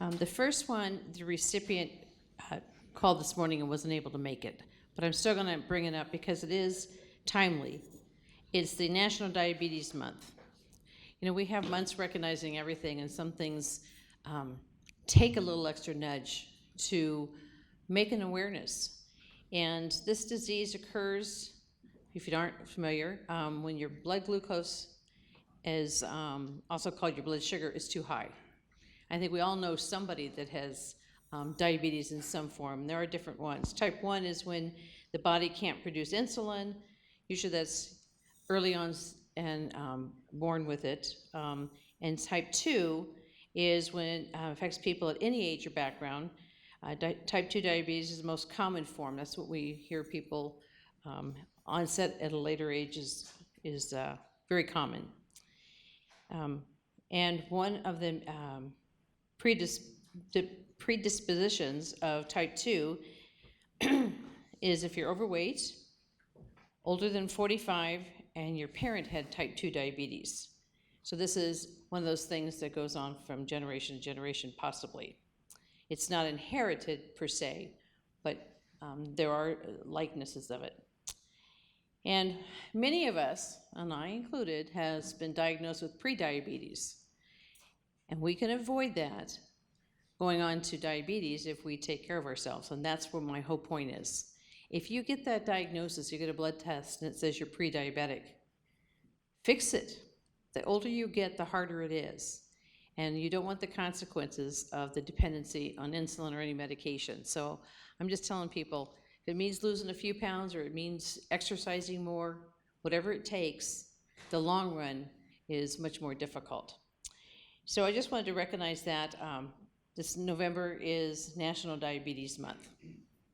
The first one, the recipient called this morning and wasn't able to make it, but I'm still going to bring it up because it is timely. It's the National Diabetes Month. You know, we have months recognizing everything, and some things take a little extra nudge to make an awareness. And this disease occurs, if you aren't familiar, when your blood glucose is also called your blood sugar is too high. I think we all know somebody that has diabetes in some form. There are different ones. Type 1 is when the body can't produce insulin. Usually that's early on and born with it. And type 2 is when it affects people at any age or background. Type 2 diabetes is the most common form. That's what we hear people onset at a later age is very common. And one of the predispositions of type 2 is if you're overweight, older than 45, and your parent had type 2 diabetes. So this is one of those things that goes on from generation to generation, possibly. It's not inherited per se, but there are likenesses of it. And many of us, and I included, has been diagnosed with prediabetes. And we can avoid that going on to diabetes if we take care of ourselves. And that's where my whole point is. If you get that diagnosis, you get a blood test and it says you're pre-diabetic, fix it. The older you get, the harder it is. And you don't want the consequences of the dependency on insulin or any medication. So I'm just telling people, if it means losing a few pounds or it means exercising more, whatever it takes, the long run is much more difficult. So I just wanted to recognize that this November is National Diabetes Month.